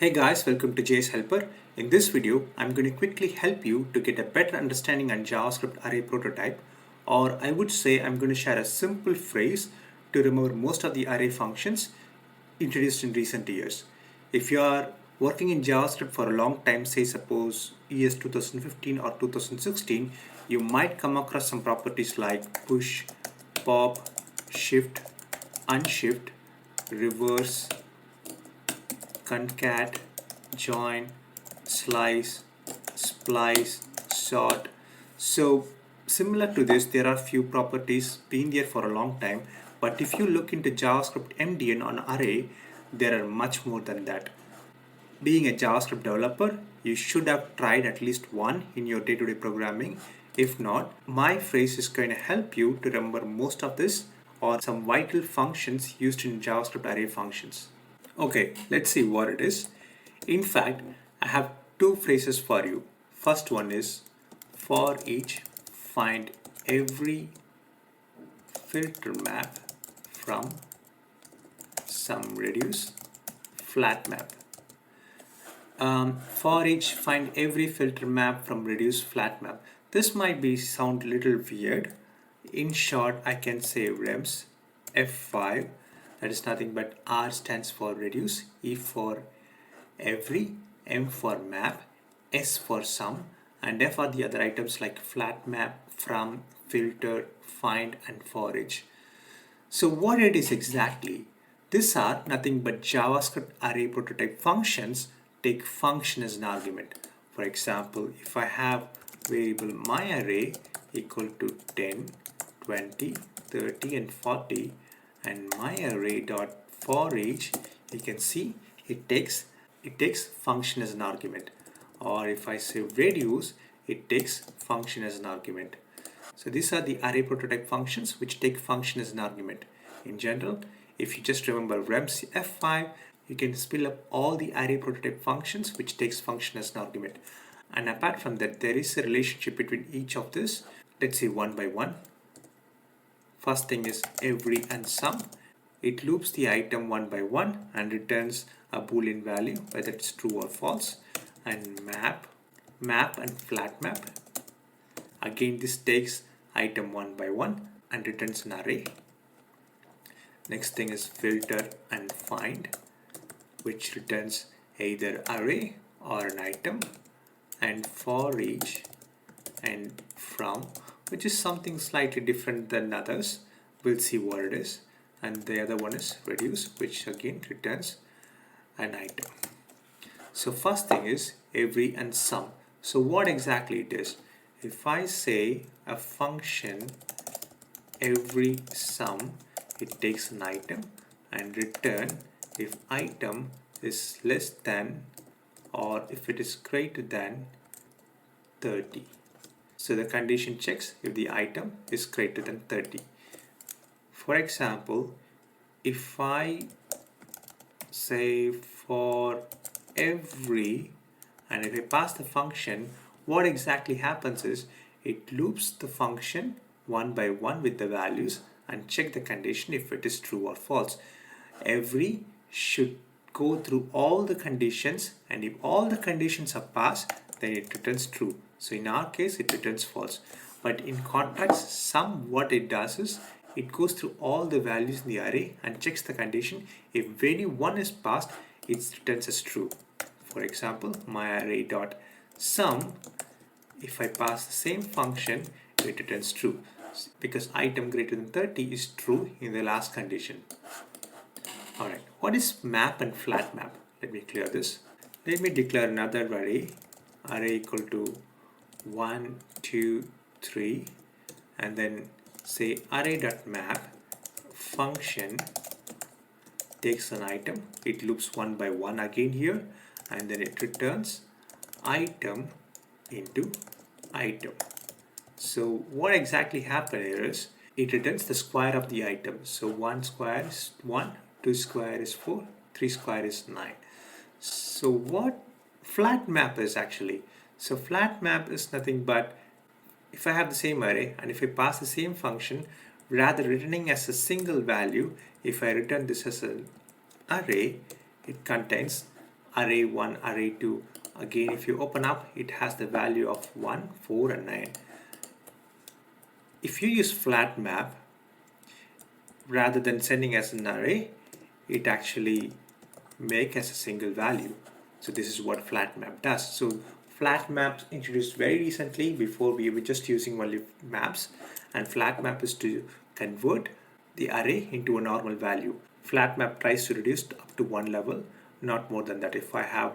Hey guys, welcome to JS Helper. In this video, I'm going to quickly help you to get a better understanding on JavaScript array prototype, or I would say I'm going to share a simple phrase to remember most of the array functions introduced in recent years. If you are working in JavaScript for a long time, say suppose years 2015 or 2016, you might come across some properties like push, pop, shift, unshift, reverse, concat, join, slice, splice, sort. So similar to this, there are few properties been there for a long time, but if you look into JavaScript MDN on array, there are much more than that. Being a JavaScript developer, you should have tried at least one in your day-to-day programming. If not, my phrase is going to help you to remember most of this or some vital functions used in JavaScript array functions. Okay, let's see what it is. In fact, I have two phrases for you. First one is for each find every filter map from some reduce flat map. For each find every filter map from reduce flat map. This might be sound a little weird. In short, I can say rems F5, that is nothing but R stands for reduce, E for every, M for map, S for sum, and F are the other items like flat map, from, filter, find, and for each. So what it is exactly? These are nothing but JavaScript array prototype functions take function as an argument. For example, if I have variable myArray equal to 10, 20, 30, and 40, and myArray dot for each, you can see it takes function as an argument. Or if I say reduce, it takes function as an argument. So these are the array prototype functions which take function as an argument. In general, if you just remember rems F5, you can spill up all the array prototype functions which takes function as an argument. And apart from that, there is a relationship between each of this. Let's see one by one. First thing is every and sum. It loops the item one by one and returns a boolean value, whether it's true or false. And map and flat map. Again, this takes item one by one and returns an array. Next thing is filter and find, which returns either array or an item, and for each and from, which is something slightly different than others. We'll see what it is. And the other one is reduce, which again returns an item. So first thing is every and sum. So what exactly it is? If I say a function every sum, it takes an item and return if item is less than or if it is greater than 30. So the condition checks if the item is greater than 30. For example, if I say for every, and if I pass the function, what exactly happens is it loops the function one by one with the values and check the condition if it is true or false. Every should go through all the conditions, and if all the conditions are passed, then it returns true. So in our case, it returns false. But in contrast, sum, what it does is it goes through all the values in the array and checks the condition. If any one is passed, it returns as true. For example, myArray dot sum, if I pass the same function, it returns true because item greater than 30 is true in the last condition. Alright, what is map and flat map? Let me clear this. Let me declare another array equal to 1, 2, 3, and then say array.map function takes an item, it loops one by one again here, and then it returns item into item. So what exactly happened here is it returns the square of the item. So 1 square is 1, 2 square is 4, 3 square is 9. So what flat map is actually? So flat map is nothing but if I have the same array and if I pass the same function, rather returning as a single value, if I return this as an array, it contains array 1, array 2. Again, if you open up, it has the value of 1, 4 and 9. If you use flat map, rather than sending as an array, it actually make as a single value. So this is what flat map does. So flat maps introduced very recently. Before we were just using only maps, and flat map is to convert the array into a normal value. Flat map tries to reduce up to one level, not more than that. If I have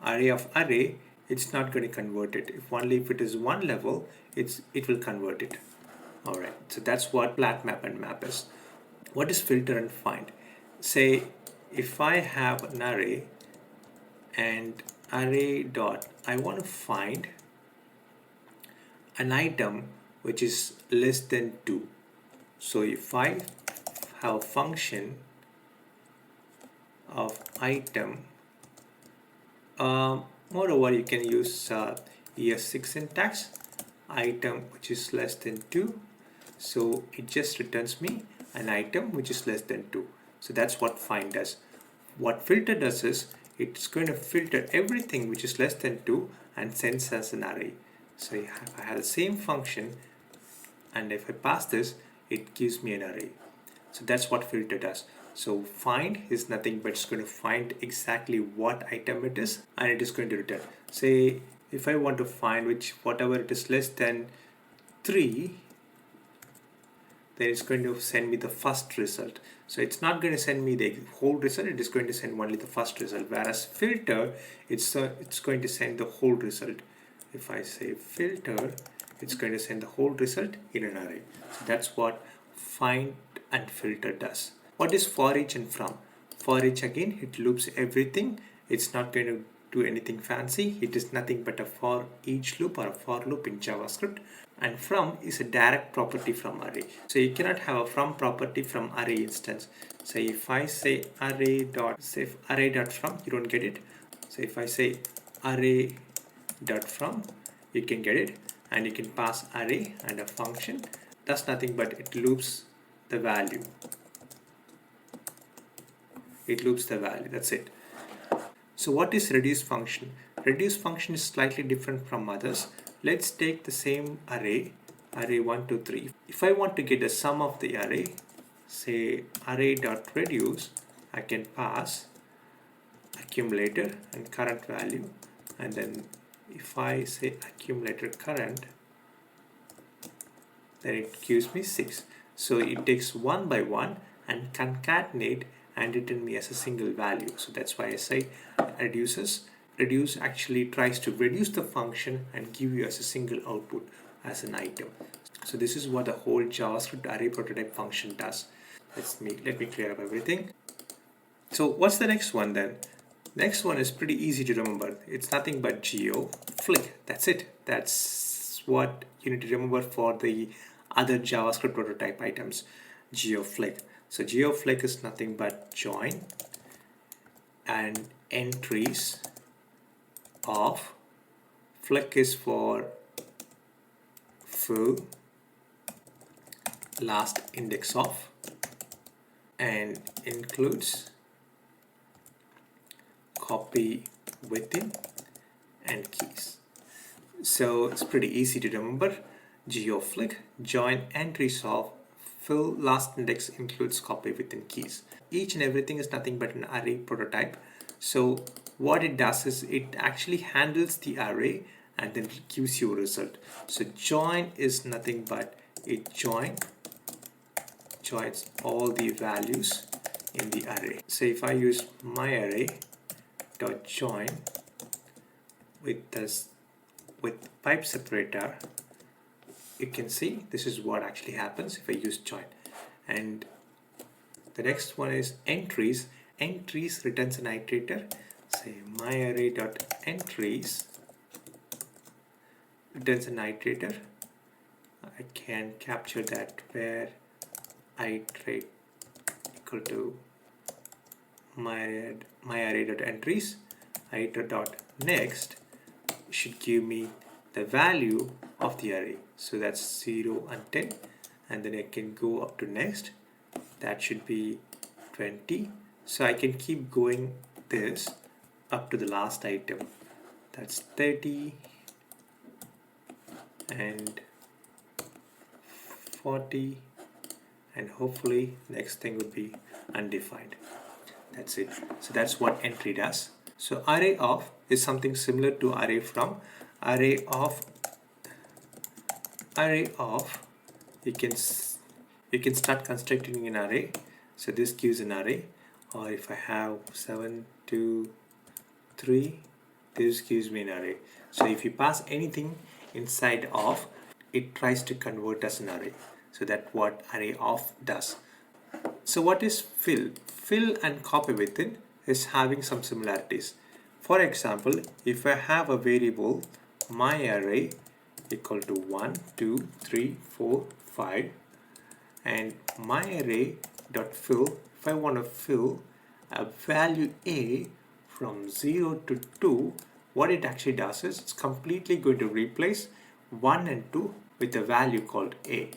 array of array, it's not going to convert it. If it is one level, it will convert it. All right, so that's what flat map and map is. What is filter and find? Say if I have an array and array dot, I want to find an item which is less than 2. So if I have a function of item, moreover you can use ES6 syntax, item which is less than 2. So it just returns me an item which is less than 2. So that's what find does. What filter does is it's going to filter everything which is less than 2 and sends as an array. So if I have the same function and if I pass this, it gives me an array. So that's what filter does. So find is nothing but it's going to find exactly what item it is and it is going to return. Say if I want to find whatever it is less than 3, then it's going to send me the first result. So it's not going to send me the whole result, it is going to send only the first result. Whereas filter, it's going to send the whole result. If I say filter, it's going to send the whole result in an array. So that's what find and filter does. What is for each and from? For each, again, it loops everything. It's not going to do anything fancy. It is nothing but a for each loop or a for loop in JavaScript. And from is a direct property from array. So you cannot have a from property from array instance. So if I say array dot from, you don't get it. So if I say array dot from, you can get it, and you can pass array and a function. Does nothing but it loops the value. It loops the value. That's it. So what is reduce function? Reduce function is slightly different from others. Let's take the same array 1, 2, 3. If I want to get the sum of the array, say array dot reduce, I can pass accumulator and current value, and then if I say accumulator current, then it gives me 6. So it takes one by one and concatenate and return me as a single value. So that's why I say reduce actually tries to reduce the function and give you as a single output as an item. So this is what the whole JavaScript array prototype function does. Let me clear up everything. So what's the next one then? Next one is pretty easy to remember. It's nothing but geoflick. That's it. That's what you need to remember for the other JavaScript prototype items. Geoflick. So geoflick is nothing but join and entries of, flick is for full, last index of, and includes copy within and keys. So it's pretty easy to remember. Geoflick, join entries of, fill, last index, includes copy within keys. Each and everything is nothing but an array prototype. So what it does is it actually handles the array and then gives you a result. So join is nothing but it joins all the values in the array. So if I use my array dot join with pipe separator, you can see this is what actually happens if I use join. And the next one is entries. Entries returns an iterator. Say myArray.entries returns an iterator. I can capture that where iterate equal to myArray.entries. Iter.next should give me the value of the array. So that's 0 and 10, and then I can go up to next. That should be 20. So I can keep going this up to the last item. That's 30 and 40, and hopefully next thing would be undefined. That's it. So that's what entry does. So array of is something similar to array from. Array of you can start constructing an array. So this gives an array, or if I have 7 2 3, this gives me an array. So if you pass anything inside of, it tries to convert as an array. So that's what array of does. So what is fill? Fill and copy within is having some similarities. For example, if I have a variable myArray equal to 1 2 3 4 5, and myArray dot fill, if I want to fill a value a from 0 to 2, what it actually does is it's completely going to replace 1 and 2 with a value called a.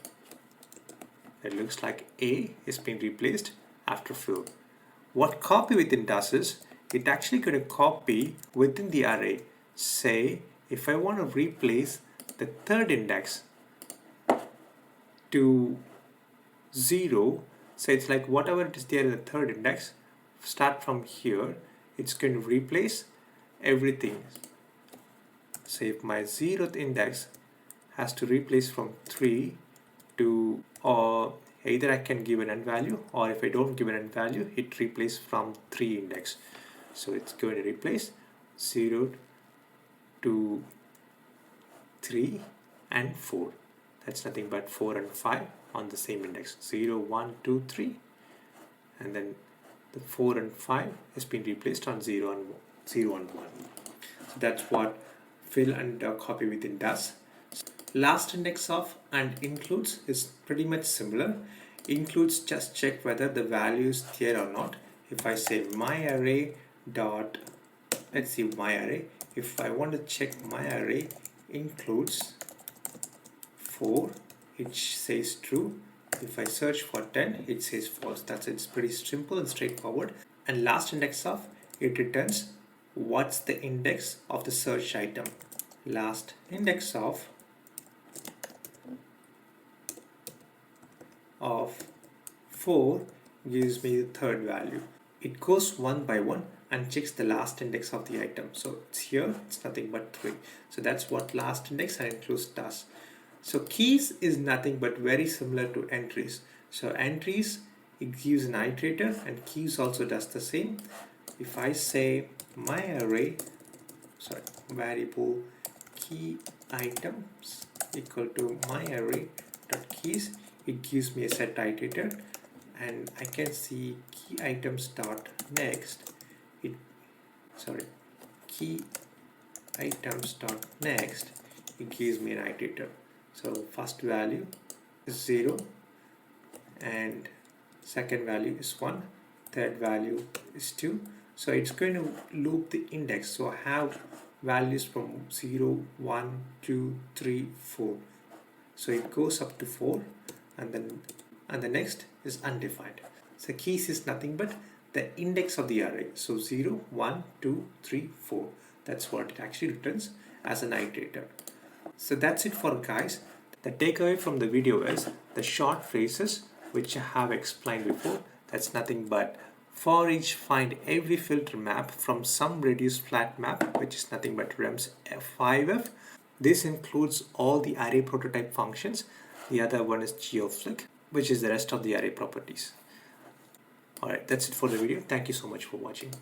It looks like a is being replaced after fill. What copy within does is it actually going to copy within the array. Say if I want to replace the third index to 0, so it's like whatever it is there in the third index, start from here, it's going to replace everything. So if my 0th index has to replace from 3 to, or either I can give an end value, or if I don't give an end value, it replaces from 3 index. So it's going to replace 0 to 3 and 4. That's nothing but 4 and 5 on the same index. 0 1 2 3, and then the 4 and 5 has been replaced on 0 and 1. So that's what fill and copy within does. Last index of and includes is pretty much similar. Includes just check whether the value is there or not. If I say myArray dot, let's see myArray, if I want to check myArray includes 4, it says true. If I search for 10, it says false. That's it. It's pretty simple and straightforward. And last index of, it returns what's the index of the search item. Last index of 4 gives me the third value. It goes one by one and checks the last index of the item. So it's here, it's nothing but 3. So that's what last index and includes does. So keys is nothing but very similar to entries. So entries, it gives an iterator, and keys also does the same. If I say variable key items equal to myArray dot keys, it gives me a set iterator, and I can see key items dot next. Key items dot next, it gives me an iterator. So first value is 0, and second value is 1, third value is 2. So it's going to loop the index. So I have values from 0, 1, 2, 3, 4. So it goes up to 4, and the next is undefined. So keys is nothing but the index of the array. So 0, 1, 2, 3, 4. That's what it actually returns as an iterator. So that's it for guys. The takeaway from the video is the short phrases which I have explained before. That's nothing but for each find every filter map from some reduced flat map, which is nothing but rems f5f. This includes all the array prototype functions. The other one is geoflick, which is the rest of the array properties. Alright, that's it for the video. Thank you so much for watching.